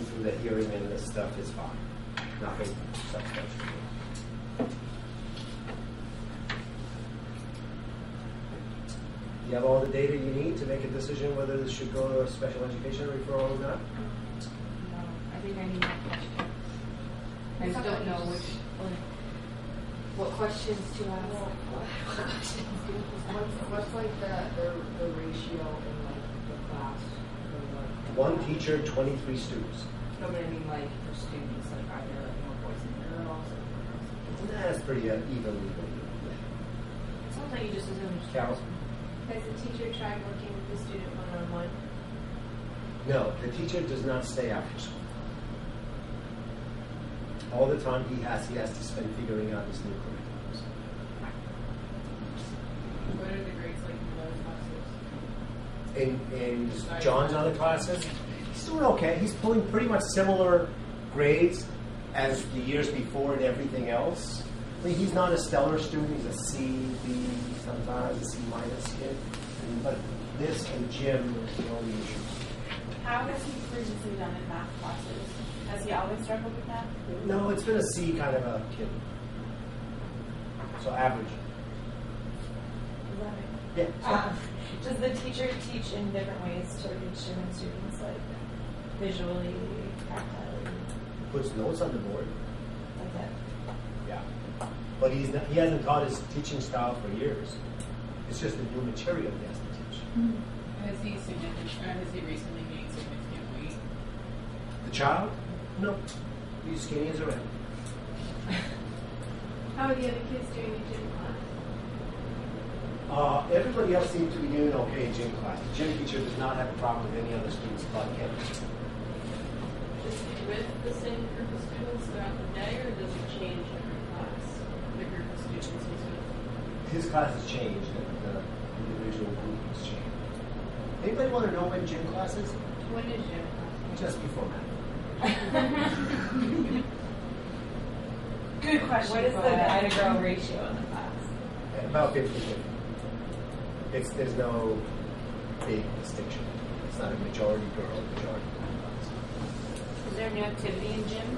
through the hearing and this stuff is fine. Nothing substantial. You have all the data you need to make a decision whether this should go to a special education referral or not? No, I think I need that question. I just don't know what questions to ask. What's like the ratio in like the class? One teacher, 23 students. No, but I mean like for students, like are there more boys and girls? That's pretty evenly. It sounds like you just assumed. Carol? Has the teacher tried working with the student one-on-one? No, the teacher does not stay after school. All the time he has to spend figuring out his new curriculums. What are the grades like in those classes? In John's other classes, he's doing okay. He's pulling pretty much similar grades as the years before and everything else. I mean, he's not a stellar student. He's a C, B, sometimes a C minus kid. But this and gym are the only issues. How has he previously done in math classes? Has he always struggled with that? No, it's been a C kind of a kid. So average. Does that make Yeah. Does the teacher teach in different ways to reach different students, like visually, tactile? Puts notes on the board. That's it. Yeah. But he hasn't taught his teaching style for years. It's just the new material he has to teach. Has he recently gained significant weight? The child? No. He's skinny as a rabbit. How are the other kids doing in gym class? Everybody else seems to be doing okay in gym class. The gym teacher does not have a problem with any other students but him. Is he with the same group of students throughout the day, or does it change every class? The group of students he's with? His class has changed, and the individual group has changed. Anybody want to know when gym class is? When is gym class? Just before math. Good question. What is the guy to girl ratio in the class? About 50-50. There's no big distinction. It's not a majority girl, majority boy class. Is there a new activity in gym?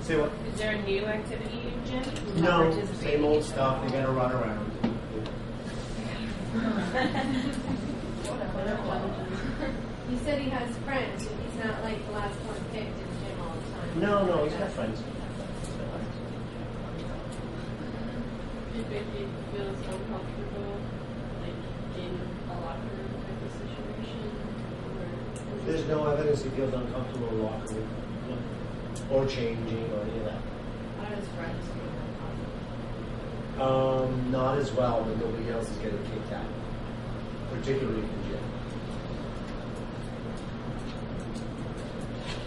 Say what? Is there a new activity in gym? No, Participating same old in stuff. They're gonna run around. He said he has friends, and he's not like the last one picked in gym all the time. No, he's got friends. Do you think he feels uncomfortable, like in a locker room type of situation? There's no evidence he feels uncomfortable in the locker room, or changing, or any of that. How does friends feel? Not as well, but nobody else is getting kicked out, particularly in the gym.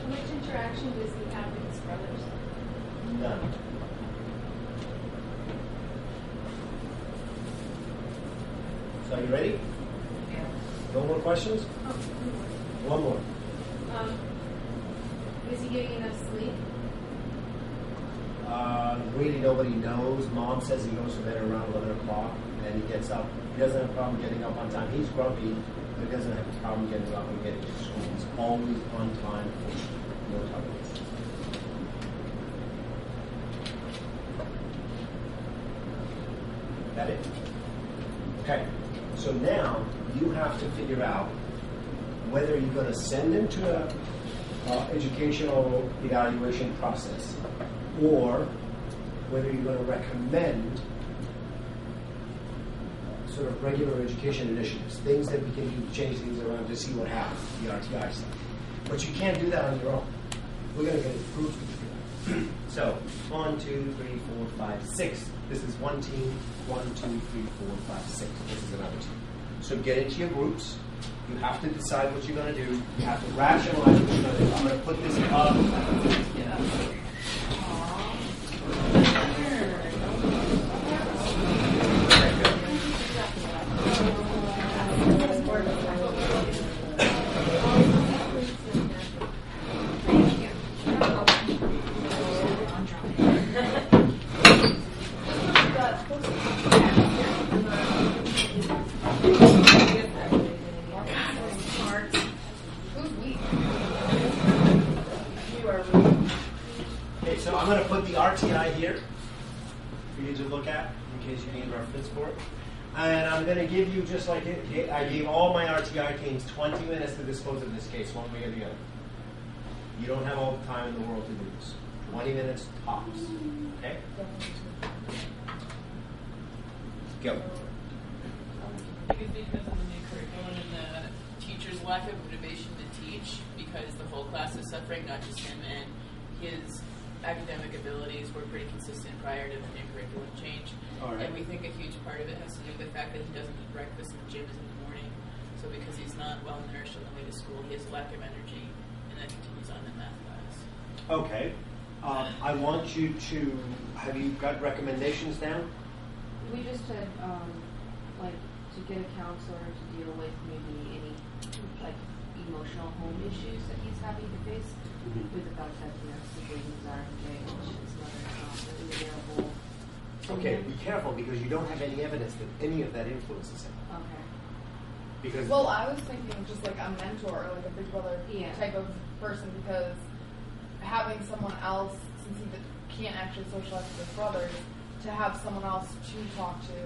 How much interaction does he have with his brothers? None. So are you ready? Yeah. No more questions? Oh, One more. is he getting enough sleep? Really nobody knows. Mom says he goes to bed around 11 o'clock and he gets up. He doesn't have a problem getting up on time. He's grumpy, but he doesn't have a problem getting up and getting to school. He's always on time. No trouble. That it? Okay. So now you have to figure out whether you're going to send him to a educational evaluation process, or whether you're going to recommend sort of regular education initiatives, things that we can do to change things around to see what happens, the RTI stuff. But you can't do that on your own. We're going to get approved to do that. So 1, 2, 3, 4, 5, 6. This is one team. 1, 2, 3, 4, 5, 6. This is another team. So get into your groups. You have to decide what you're going to do. You have to rationalize what you're going to do. I'm going to put this up. So I'm going to put the RTI here for you to look at in case you need reference for it. And I'm going to give you, just like I gave all my RTI teams 20 minutes to dispose of this case, one way or the other. You don't have all the time in the world to do this. 20 minutes tops. Okay? Go. I think it's because of the new curriculum and the teacher's lack of motivation to teach, because the whole class is suffering, not just him, and his academic abilities were pretty consistent prior to the new curriculum change. All right. And we think a huge part of it has to do with the fact that he doesn't eat breakfast and the gym is in the morning. So because he's not well nourished on the way to school, he has a lack of energy, and that continues on in math class. Okay. I want you to, have you got recommendations down? We just said, like, to get a counselor to deal with maybe any, like, emotional home issues that he's having to face with the fact that, siblings are engaged, his mother's not really available. Okay, be careful because you don't have any evidence that any of that influences him. Okay. Because Well, I was thinking just like a mentor or like a big brother Yeah. type of person, because having someone else, since he can't actually socialize with his brothers, to have someone else to talk to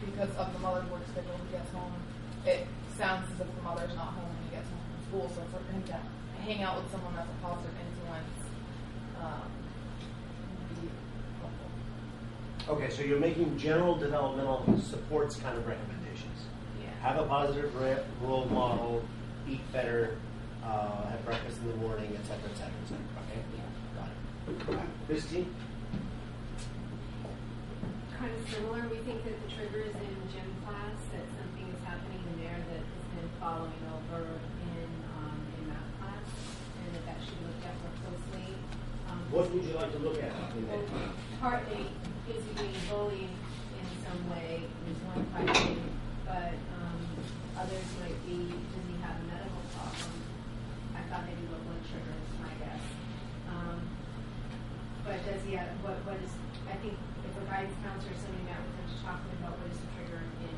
because of the mother's work schedule when he gets home, it sounds as if the mother's not home when he gets home from school, so for him to hang out with someone that's a positive influence would be helpful. okay, so you're making general developmental supports kind of recommendations. Yeah. Have a positive role model, eat better, have breakfast in the morning, et cetera, et cetera, et cetera. Okay? Yeah. Got it. All right. Christine? Kind of similar. We think that the trigger is in gym class, that something is happening in there that has been following over in math class, and that should be looked at more closely. What would you like to look at? Well, partly, is he being bullied in some way, is one question, but others might be, does he have a medical problem? I thought maybe what one trigger is my guess. But does he have, what is, I think if a guidance counselor or somebody met with him to talk to him about what is the trigger in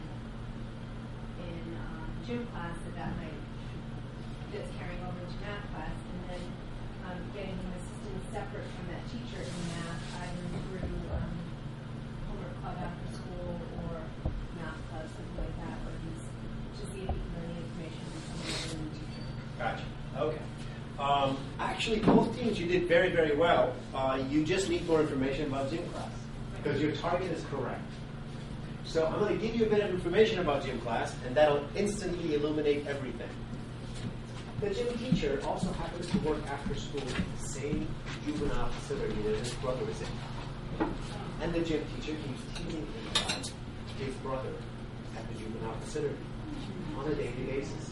gym class, that might, that's carrying over into math class, and then getting him assistance separate from that teacher in math, either through homework club after school or math club, something like that, where he's to see if he can learn the information from someone other than the teacher. Gotcha. Okay. Actually, both teams, you did very, very well. You just need more information about gym class because your target is correct. So I'm going to give you a bit of information about gym class, and that'll instantly illuminate everything. The gym teacher also happens to work after school in the same juvenile facility that his brother is in. And the gym teacher keeps teasing him about his brother at the juvenile facility on a daily basis.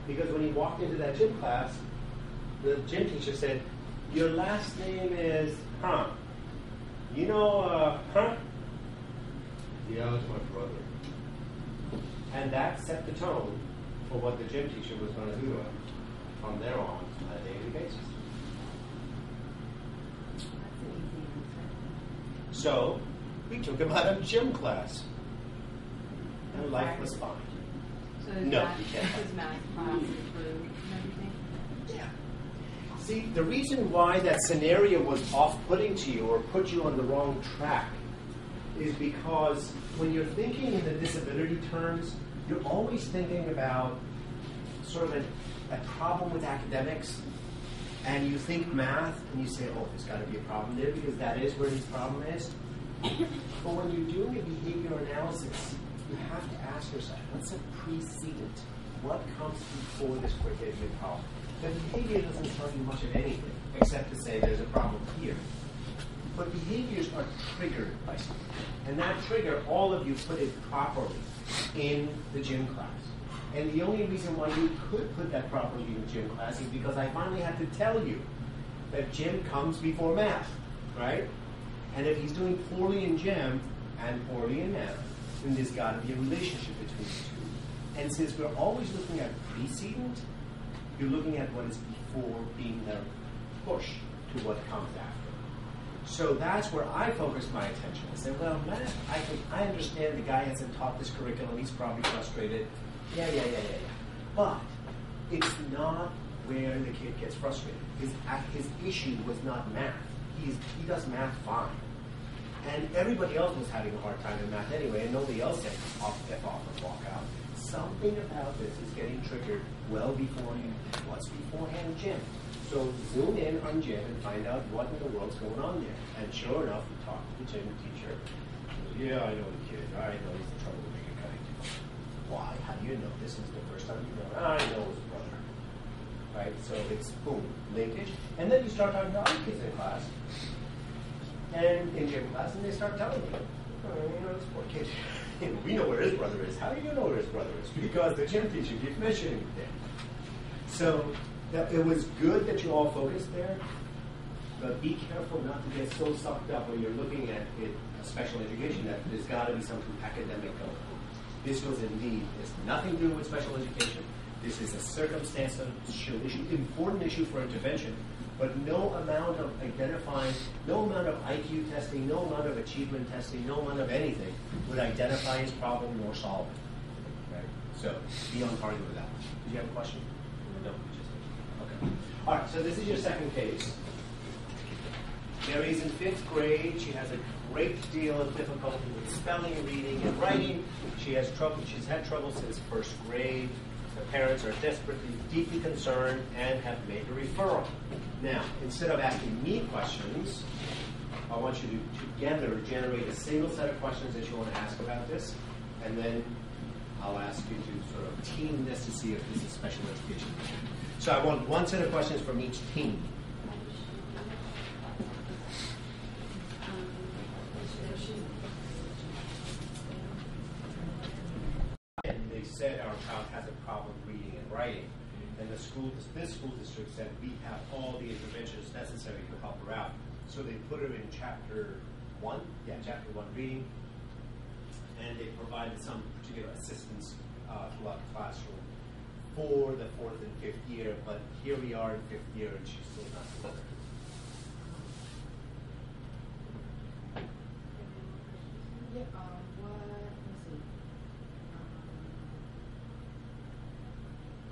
Because when he walked into that gym class, the gym teacher said, "Your last name is Huh. You know Huh?" "Yeah, it's my brother." And that set the tone for what the gym teacher was going to do to him from there on a daily basis. That's an easy answer. So we took him out of gym class, and life was fine. So his No, math, you can't. his math class improved and everything? Yeah. See, the reason why that scenario was off-putting to you or put you on the wrong track is because when you're thinking in the disability terms, you're always thinking about sort of a problem with academics, and you think math, and you say, oh, there's got to be a problem there because that is where his problem is. But when you're doing a behavior analysis, you have to ask yourself, what's a precedent? What comes before this behavior problem? The behavior doesn't tell you much of anything, except to say there's a problem here. But behaviors are triggered by something. And that trigger, all of you put it properly in the gym class. And the only reason why you could put that properly in the gym class is because I finally had to tell you that gym comes before math, right? And if he's doing poorly in gym and poorly in math, then there's got to be a relationship between the two. And since we're always looking at precedent, you're looking at what is before being the push to what comes after. So that's where I focused my attention. I said, well, math, I understand the guy hasn't taught this curriculum, he's probably frustrated. Yeah. But it's not where the kid gets frustrated. His issue was not math. he does math fine. And everybody else was having a hard time in math anyway, and nobody else said F off and walk out. Something about this is getting triggered well before you, what's beforehand Jim. So zoom in on Jim and find out what in the world's going on there. And sure enough, we talked to the gym teacher. Yeah, I know the kid. I know he's in trouble with making cutting. Why? How do you know? This is the first time you know. I know his brother. Right? So it's boom, linkage. And then you start talking to other kids in class. And in gym class, and they start telling me, oh, you know, this poor kid, we know where his brother is. How do you know where his brother is? Because the gym teacher keeps mentioning it. So it was good that you all focused there, but be careful not to get so sucked up when you're looking at it, special education, that there's got to be something academic going on. This was indeed, it's nothing to do with special education. This is a circumstantial issue, important issue for intervention, but no amount of identifying, no amount of IQ testing, no amount of achievement testing, no amount of anything would identify his problem nor solve it. Okay? So be on target with that. Did you have a question? No, okay. All right, so this is your second case. Mary's in 5th grade. She has a great deal of difficulty with spelling, reading, and writing. She has trouble. She's had trouble since 1st grade. The parents are desperately, deeply concerned and have made a referral. Now, instead of asking me questions, I want you to together generate a single set of questions that you want to ask about this, and then I'll ask you to sort of team this to see if this is special education. So I want one set of questions from each team. And they said our child has a problem reading and writing, and this school district said we have all the interventions necessary to help her out. So they put her in chapter 1, chapter 1 reading, and they provided some particular assistance throughout the classroom for the 4th and 5th year, but here we are in 5th year and she's still not learning.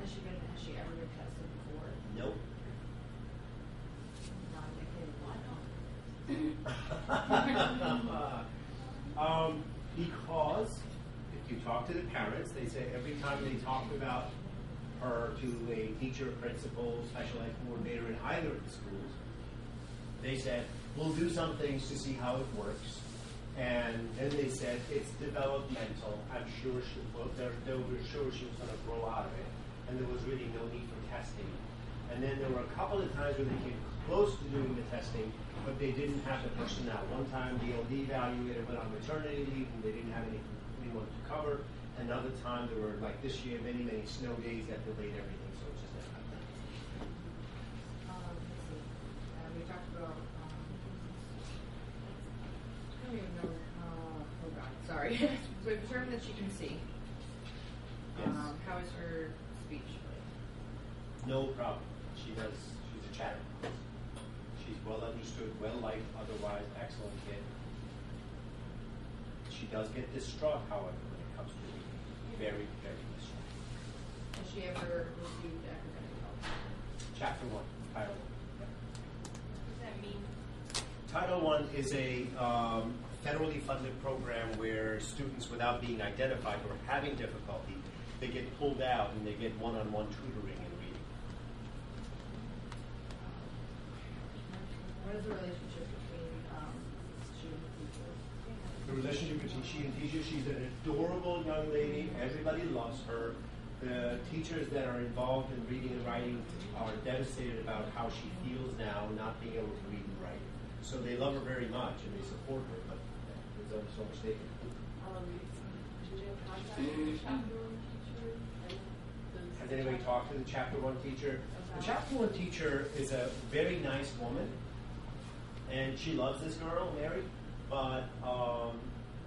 Has she ever been tested before? Nope. Because if you talk to the parents, they say every time they talk about her to a teacher, principal, special ed coordinator in either of the schools, they said, we'll do some things to see how it works. And then they said, it's developmental. I'm sure they were sure she was going to grow out of it. And there was really no need for testing. And then there were a couple of times where they came close to doing the testing, but they didn't have the personnel. One time the OD evaluator went on maternity leave and they didn't have anyone to cover. Another time there were, like this year, many, many snow days that delayed everything, so it just never happened. We talked about, I don't even know, oh God, sorry. So we've determined that she can see. Yes. How is her speech? No problem. She's a chatter. She's well understood, well liked, otherwise excellent kid. She does get distraught, however, when it comes to reading. Very, very distraught. Has she ever received academic help? Chapter 1, Title 1. What does that mean? Title I is a federally funded program where students, without being identified or having difficulty, they get pulled out and they get one-on-one tutoring in reading. What is the relationship between she and the teacher? The relationship between she and teacher, she's an adorable young lady. Everybody loves her. The teachers that are involved in reading and writing are devastated about how she feels now, not being able to read and write. So they love her very much and they support her, but there's only so much they can do. Did you have contact with the chapter 1 teacher? Has anybody talked to the Chapter 1 teacher? The Chapter 1 teacher is a very nice woman, and she loves this girl, Mary, but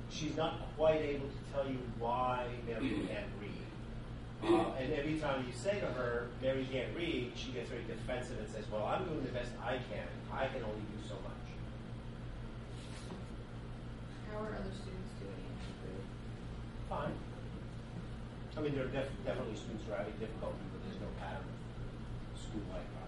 she's not quite able to tell you why Mary can't read. And every time you say to her, Mary can't read, she gets very defensive and says, well, I'm doing the best I can. I can only do so much. How are other students doing in her grade? Fine. I mean, there are definitely students who are having difficulty, but there's no pattern of school-like problems.